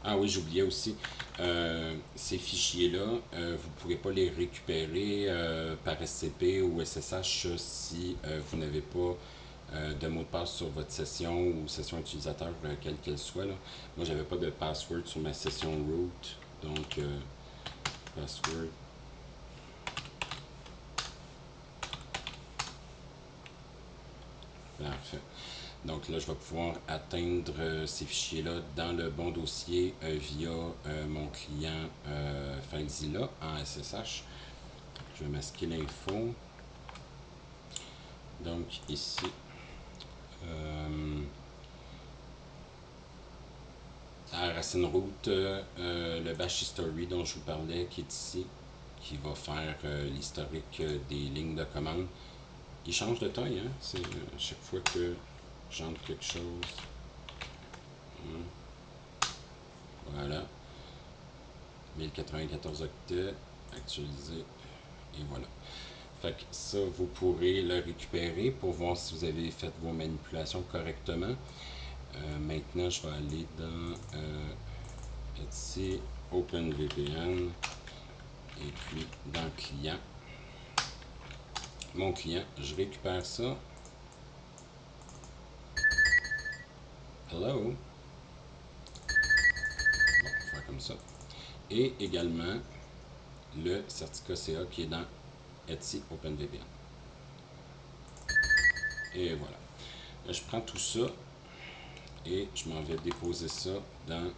Ah oui, j'oubliais aussi, ces fichiers-là, vous ne pourrez pas les récupérer par SCP ou SSH si vous n'avez pas de mot de passe sur votre session ou session utilisateur, quelle qu'elle soit. Là. Moi, j'avais pas de password sur ma session root, donc password. Parfait. Donc là, je vais pouvoir atteindre ces fichiers-là dans le bon dossier via mon client FileZilla en SSH. Je vais masquer l'info. Donc ici, à Racine Root, le Bash History dont je vous parlais, qui est ici, qui va faire l'historique des lignes de commande. Il change de taille, hein? C'est chaque fois que j'entre quelque chose. Voilà. 1094 octets, actualisé, et voilà. Fait que ça, vous pourrez le récupérer pour voir si vous avez fait vos manipulations correctement. Maintenant, je vais aller dans ici, OpenVPN, et puis dans Client. Mon client, je récupère ça. Hello. Bon, on va faire comme ça. Et également le certificat CA qui est dans Etsy OpenVPN. Et voilà. Là, je prends tout ça et je m'en vais déposer ça dans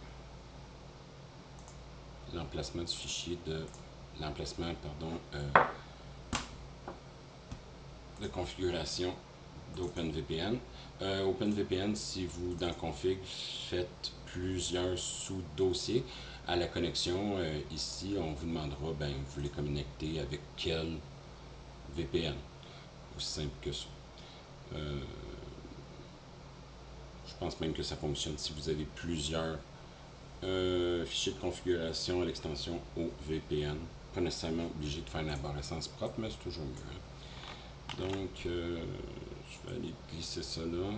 l'emplacement du fichier de l'emplacement de configuration d'OpenVPN. OpenVPN, si vous dans config faites plusieurs sous-dossiers à la connexion, ici on vous demandera vous voulez connecter avec quel VPN. Aussi simple que ça. Je pense même que ça fonctionne si vous avez plusieurs fichiers de configuration à l'extension OVPN. Pas nécessairement obligé de faire une arborescence propre, mais c'est toujours mieux. Hein. Donc, je vais aller glisser ça là.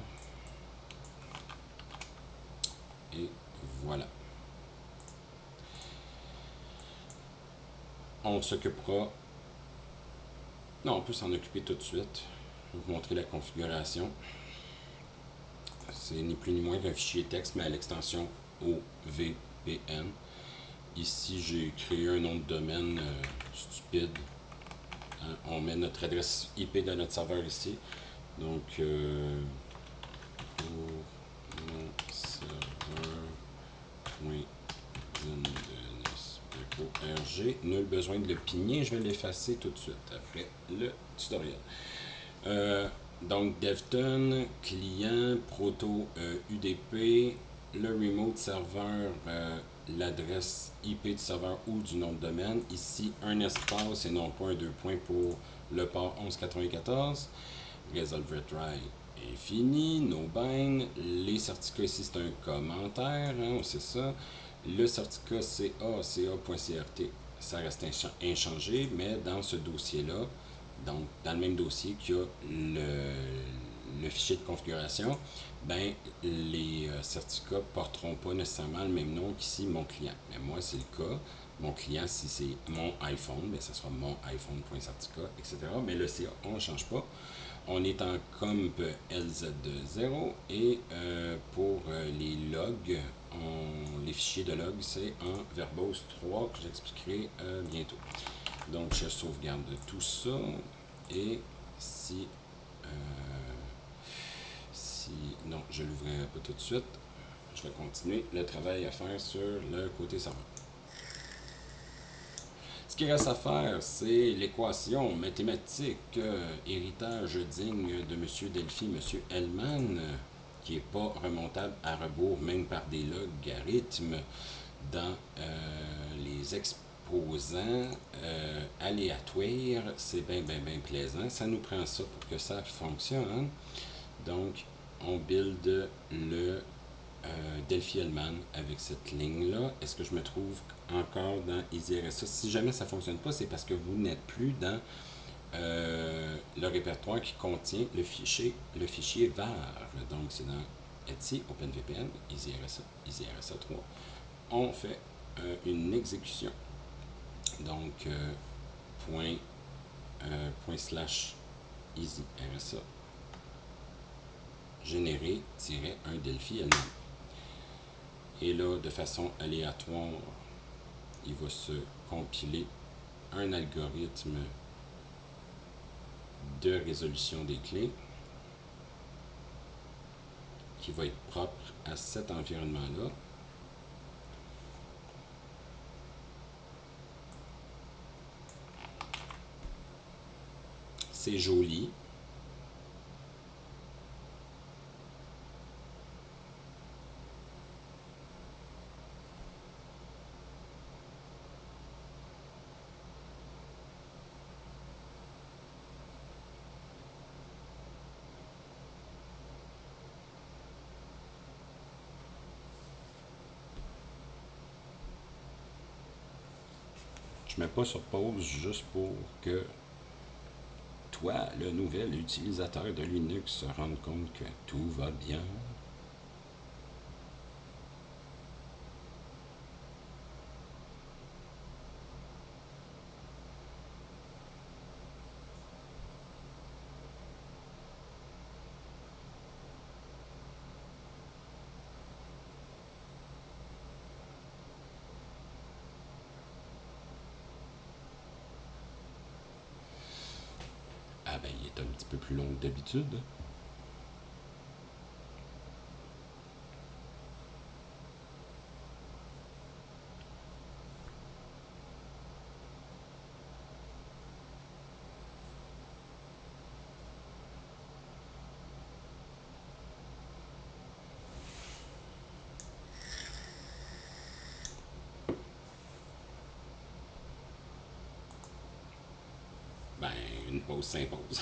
Et voilà. On s'occupera. Non, on peut s'en occuper tout de suite. Je vais vous montrer la configuration. C'est ni plus ni moins qu'un fichier texte, mais à l'extension OVPN. Ici, j'ai créé un nom de domaine stupide. Hein, on met notre adresse IP de notre serveur ici. Donc, pour mon serveur.zindenis.org, nul besoin de le pigner, je vais l'effacer tout de suite après le tutoriel. Donc, Devton, client, proto UDP, le remote serveur, l'adresse IP du serveur ou du nom de domaine. Ici, un espace et non pas un deux points pour le port 1194. Resolve Retry est fini. No bind. Les certificats ici, c'est un commentaire, hein, c'est ça. Le certificat ca.crt, ça reste inchangé, mais dans ce dossier-là, donc dans le même dossier qu'il y a le fichier de configuration, les certificats ne porteront pas nécessairement le même nom qu'ici mon client. Mais moi, c'est le cas. Mon client, si c'est mon iPhone, ça sera mon iPhone.certificat, etc. Mais le CA, on ne change pas. On est en comp LZ0 et pour les logs, les fichiers de log, c'est en Verbose 3 que j'expliquerai bientôt. Donc, je sauvegarde tout ça et si non, je ne l'ouvrirai pas tout de suite, je vais continuer le travail à faire sur le côté serveur. Ce qui reste à faire, c'est l'équation mathématique, héritage digne de M. Delphi, M. Hellman, qui n'est pas remontable à rebours, même par des logarithmes, dans les exposants aléatoires. C'est bien plaisant. Ça nous prend ça pour que ça fonctionne. Donc, on build le Delphi Hellman avec cette ligne-là. Est-ce que je me trouve encore dans EasyRSA? Si jamais ça ne fonctionne pas, c'est parce que vous n'êtes plus dans le répertoire qui contient le fichier var. Donc, c'est dans Etsy, OpenVPN, EasyRSA, EasyRSA 3. on fait une exécution. Donc, point slash easy RSA générer-un Delphi elle-même. Et là, de façon aléatoire, il va se compiler un algorithme de résolution des clés qui va être propre à cet environnement-là. C'est joli. Je ne mets pas sur pause juste pour que toi, le nouvel utilisateur de Linux, se rende compte que tout va bien. Ah ben, il est un petit peu plus long que d'habitude. Ben, une pause s'impose.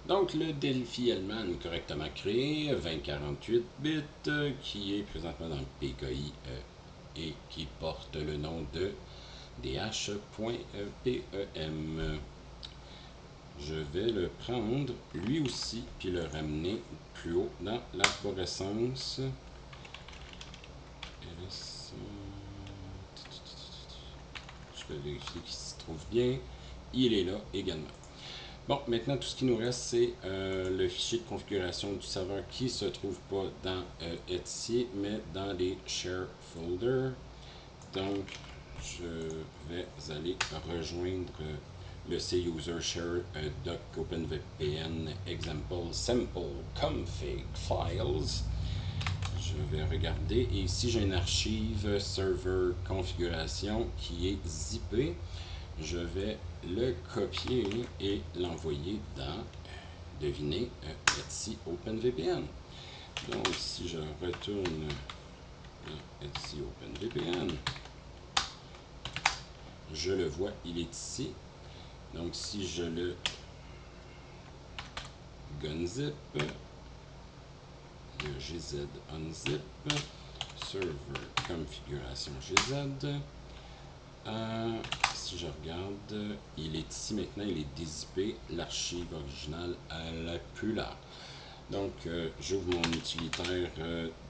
Donc, le Delphi Hellman correctement créé, 2048 bits, qui est présentement dans le PKI et qui porte le nom de dh.pem. Je vais le prendre lui aussi, puis le ramener plus haut dans l'arborescence. Je vais vérifier qu'il se trouve bien. Il est là également. Bon, maintenant, tout ce qui nous reste, c'est le fichier de configuration du serveur qui ne se trouve pas dans Etsy, mais dans les Share Folders. Donc, je vais aller rejoindre le C-User Share Doc OpenVPN Example Sample Config Files. Je vais regarder et ici j'ai une archive server configuration qui est zippée. Je vais le copier et l'envoyer dans, devinez, Etsy OpenVPN. Donc si je retourne dans Etsy OpenVPN, je le vois, il est ici. Donc si je le gunzip, le gz unzip, server configuration gz. Si je regarde, il est ici maintenant, il est dézippé, l'archive originale, elle n'est plus là. Donc, j'ouvre mon utilitaire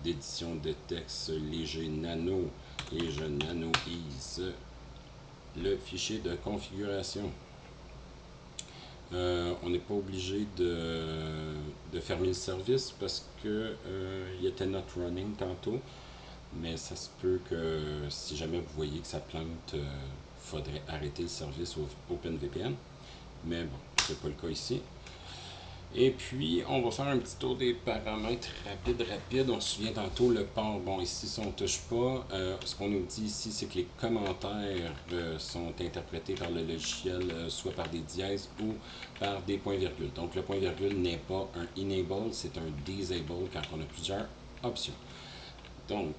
d'édition de texte léger nano et je nanoise le fichier de configuration. On n'est pas obligé de fermer le service parce que il était not running tantôt. Mais ça se peut que si jamais vous voyez que ça plante, faudrait arrêter le service OpenVPN. Mais bon, c'est pas le cas ici. Et puis, on va faire un petit tour des paramètres rapide. On se souvient tantôt, le port, bon, ici, si on ne touche pas, ce qu'on nous dit ici, c'est que les commentaires sont interprétés par le logiciel, soit par des dièses ou par des points-virgules. Donc, le point-virgule n'est pas un enable, c'est un disable quand on a plusieurs options. Donc,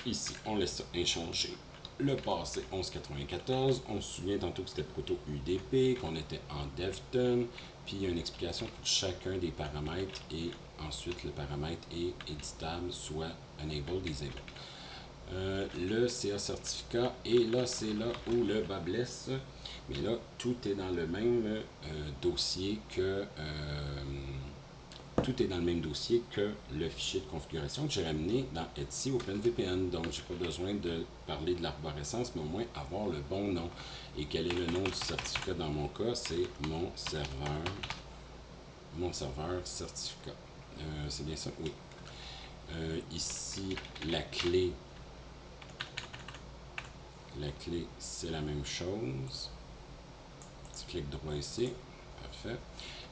ici, on laisse ça inchangé. Le port, c'est 1194. On se souvient tantôt que c'était proto UDP, qu'on était en Devton. Puis il y a une explication pour chacun des paramètres. Et ensuite, le paramètre est éditable, soit enable, disable. Le CA certificat. Et là, c'est là où le bas blesse. Mais là, tout est dans le même dossier que tout est dans le même dossier que le fichier de configuration que j'ai ramené dans Etsy OpenVPN. Donc, je n'ai pas besoin de parler de l'arborescence, mais au moins avoir le bon nom. Et quel est le nom du certificat dans mon cas? C'est mon serveur certificat. C'est bien ça? Oui. Ici, la clé, c'est la même chose. Petit clic droit ici. Parfait.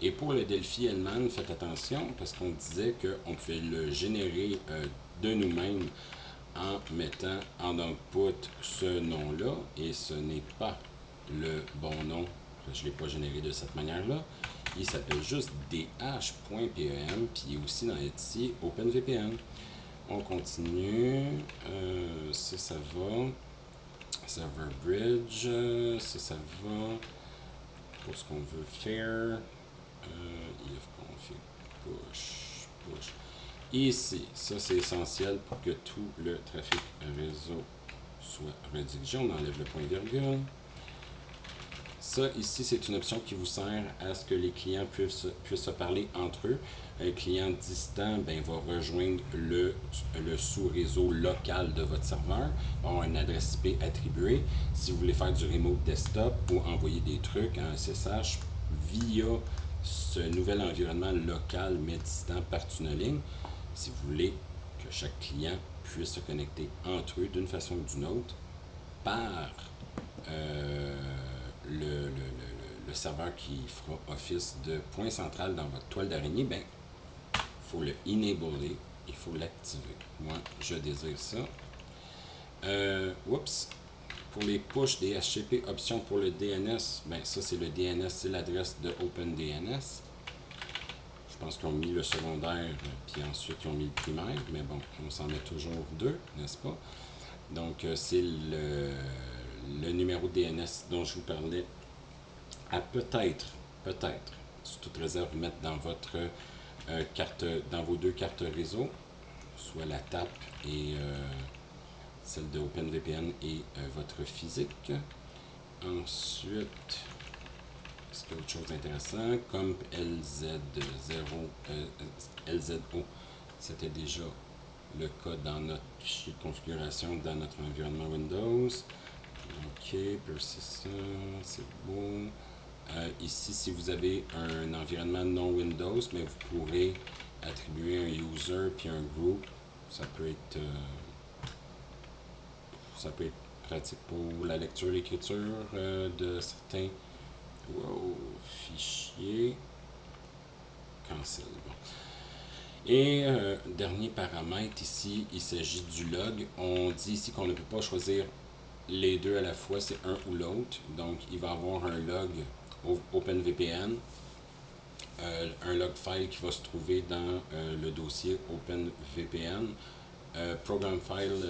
Et pour le Delphi Hellman, faites attention parce qu'on disait qu'on pouvait le générer de nous-mêmes en mettant en output ce nom-là, et ce n'est pas le bon nom. Je ne l'ai pas généré de cette manière-là. Il s'appelle juste dh.pem, puis il est aussi dans Etsy OpenVPN. On continue. Ça va. Server Bridge, ça va. Pour ce qu'on veut faire. ifconfig push. Ici, ça c'est essentiel pour que tout le trafic réseau soit redirigé. On enlève le point-virgule. Ça, ici, c'est une option qui vous sert à ce que les clients puissent se parler entre eux. Un client distant va rejoindre le sous-réseau local de votre serveur, va avoir une adresse IP attribuée. Si vous voulez faire du remote desktop ou envoyer des trucs en SSH via ce nouvel environnement local mais distant par tunnelling, si vous voulez que chaque client puisse se connecter entre eux d'une façon ou d'une autre par le serveur qui fera office de point central dans votre toile d'araignée, il faut le enabler, il faut l'activer. Moi, je désire ça. Oups. Pour les push DHCP options pour le DNS, ça c'est le DNS, c'est l'adresse de OpenDNS. Je pense qu'ils ont mis le secondaire, puis ensuite ils ont mis le primaire, mais bon, on s'en met toujours deux, n'est-ce pas? Donc, c'est le numéro de DNS dont je vous parlais à peut-être, sous toute réserve, mettre dans votre dans vos deux cartes réseau, soit la TAP et celle de OpenVPN et votre physique. Ensuite, est-ce qu'il y a autre chose d'intéressant? Comme LZO, c'était déjà le cas dans notre fichier de configuration dans notre environnement Windows. OK, persistent, c'est beau. Ici, si vous avez un environnement non Windows, mais vous pourrez attribuer un user puis un group. Ça peut être pratique pour la lecture et l'écriture de certains fichiers. Cancel. Bon. Et dernier paramètre ici, il s'agit du log. On dit ici qu'on ne peut pas choisir les deux à la fois, c'est un ou l'autre. Donc, il va avoir un log OpenVPN, un log file qui va se trouver dans le dossier OpenVPN, program file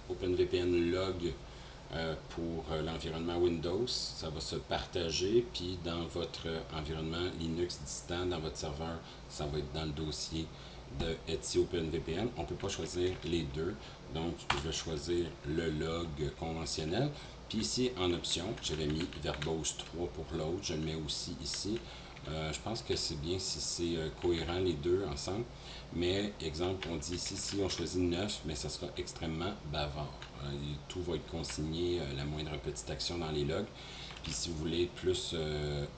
OpenVPN log pour l'environnement Windows. Ça va se partager, puis dans votre environnement Linux distant, dans votre serveur, ça va être dans le dossier de Etsy OpenVPN. On ne peut pas choisir les deux, donc je vais choisir le log conventionnel. Puis ici, en option, j'avais mis Verbose 3 pour l'autre, je le mets aussi ici. Je pense que c'est bien si c'est cohérent les deux ensemble. Mais, exemple, on dit ici, si on choisit 9, mais ça sera extrêmement bavard. Tout va être consigné, la moindre petite action dans les logs. Puis si vous voulez plus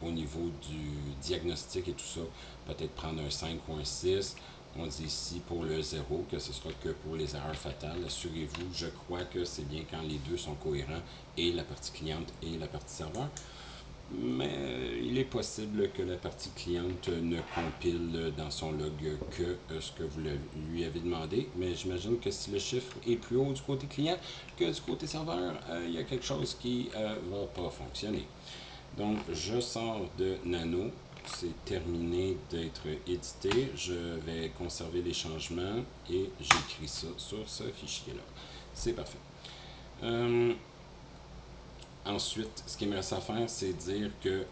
au niveau du diagnostic et tout ça, peut-être prendre un 5 ou un 6. On dit ici pour le 0 que ce sera que pour les erreurs fatales. Assurez-vous, je crois que c'est bien quand les deux sont cohérents, et la partie cliente et la partie serveur. Mais il est possible que la partie cliente ne compile dans son log que ce que vous lui avez demandé. Mais j'imagine que si le chiffre est plus haut du côté client que du côté serveur, il y a quelque chose qui ne va pas fonctionner. Donc, je sors de Nano. C'est terminé d'être édité. Je vais conserver les changements et j'écris ça sur ce fichier-là. C'est parfait. Ensuite, ce qu'il me reste à faire, c'est dire que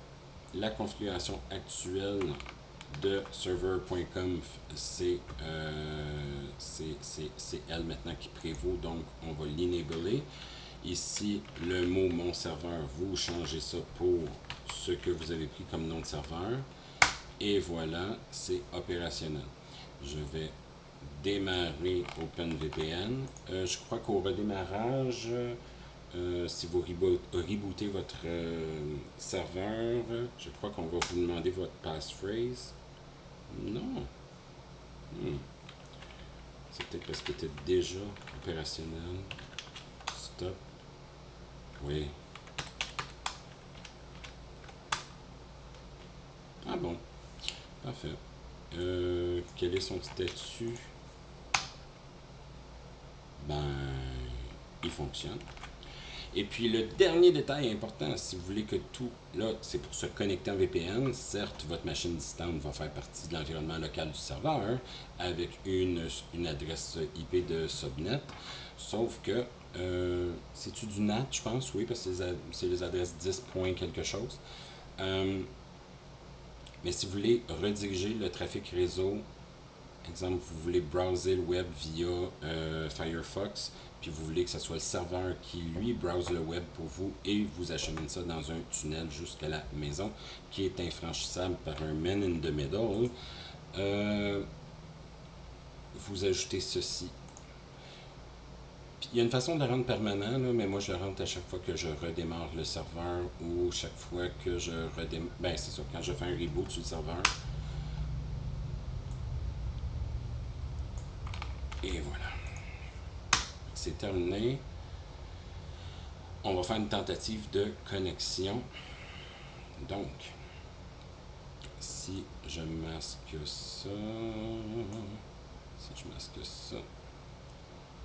la configuration actuelle de server.conf, c'est elle maintenant qui prévaut, donc on va l'enabler. Ici, le mot mon serveur, vous changez ça pour ce que vous avez pris comme nom de serveur. Et voilà, c'est opérationnel. Je vais démarrer OpenVPN. Je crois qu'au redémarrage, si vous rebootez votre serveur, je crois qu'on va vous demander votre passphrase. Non. C'est peut-être parce que tu es déjà opérationnel. Stop. Oui. Ah bon. Parfait. Quel est son statut? Ben, il fonctionne. Et puis le dernier détail important, si vous voulez que tout, là, c'est pour se connecter en VPN. Certes, votre machine distante va faire partie de l'environnement local du serveur avec une adresse IP de subnet. Sauf que, c'est-tu du NAT, je pense? Oui, parce que c'est les adresses 10 points quelque chose. Mais si vous voulez rediriger le trafic réseau, exemple, vous voulez browser le web via Firefox, puis vous voulez que ce soit le serveur qui, lui, browse le web pour vous et vous achemine ça dans un tunnel jusqu'à la maison, qui est infranchissable par un man in the middle, vous ajoutez ceci. Puis, il y a une façon de le rendre permanent, là, mais moi je le rentre à chaque fois que je redémarre le serveur ou chaque fois que je redémarre. Ben, c'est ça, quand je fais un reboot sur le serveur. Et voilà. C'est terminé. On va faire une tentative de connexion. Donc, si je masque ça,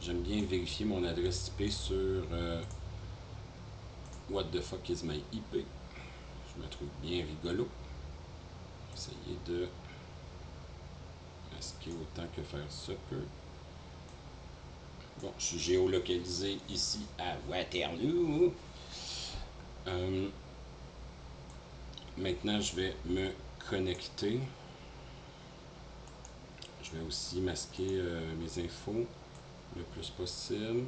j'aime bien vérifier mon adresse IP sur What the fuck is my IP. Je me trouve bien rigolo. Essayer de masquer autant que faire se peut. Bon, je suis géolocalisé ici à Waterloo. Maintenant, je vais me connecter. Je vais aussi masquer mes infos le plus possible.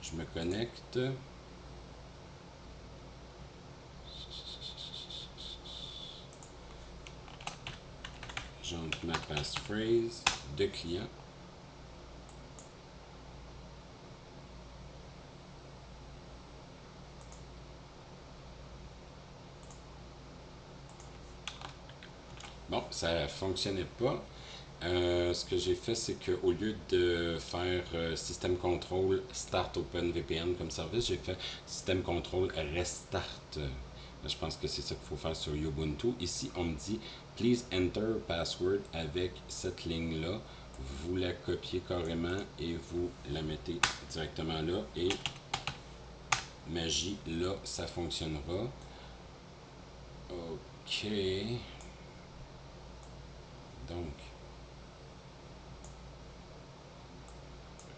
Je me connecte. J'entre ma passphrase de client. Bon, ça ne fonctionnait pas. Ce que j'ai fait, c'est qu'au lieu de faire système control start OpenVPN comme service, j'ai fait système control restart. Je pense que c'est ça qu'il faut faire sur Ubuntu. Ici, on me dit please enter password avec cette ligne-là. Vous la copiez carrément et vous la mettez directement là. Et magie, là, ça fonctionnera. OK. Donc,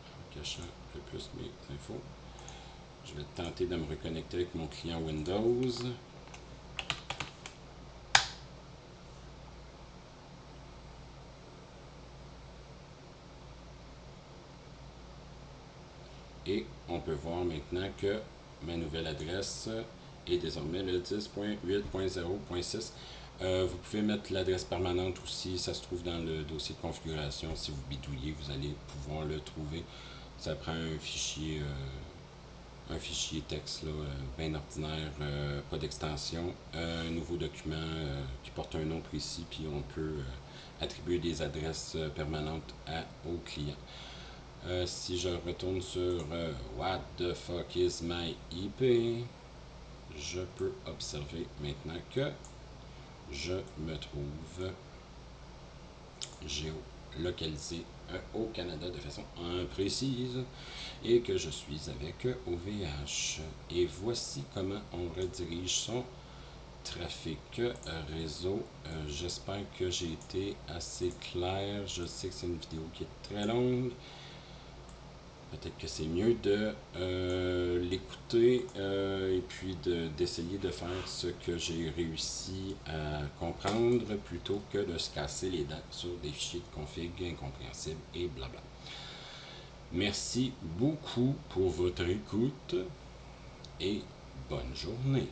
en cachant le plus mes infos, je vais tenter de me reconnecter avec mon client Windows. Et on peut voir maintenant que ma nouvelle adresse est désormais le 10.8.0.6. Vous pouvez mettre l'adresse permanente aussi, ça se trouve dans le dossier de configuration. Si vous bidouillez, vous allez pouvoir le trouver. Ça prend un fichier texte là, bien ordinaire, pas d'extension, un nouveau document qui porte un nom précis, puis on peut attribuer des adresses permanentes au client. Si je retourne sur What the fuck is my IP, je peux observer maintenant que je me trouve géolocalisé au Canada de façon imprécise et que je suis avec OVH. Et voici comment on redirige son trafic réseau. J'espère que j'ai été assez clair. Je sais que c'est une vidéo qui est très longue. Peut-être que c'est mieux de l'écouter et puis d'essayer de faire ce que j'ai réussi à comprendre plutôt que de se casser les dents sur des fichiers de config incompréhensibles et blabla. Merci beaucoup pour votre écoute et bonne journée.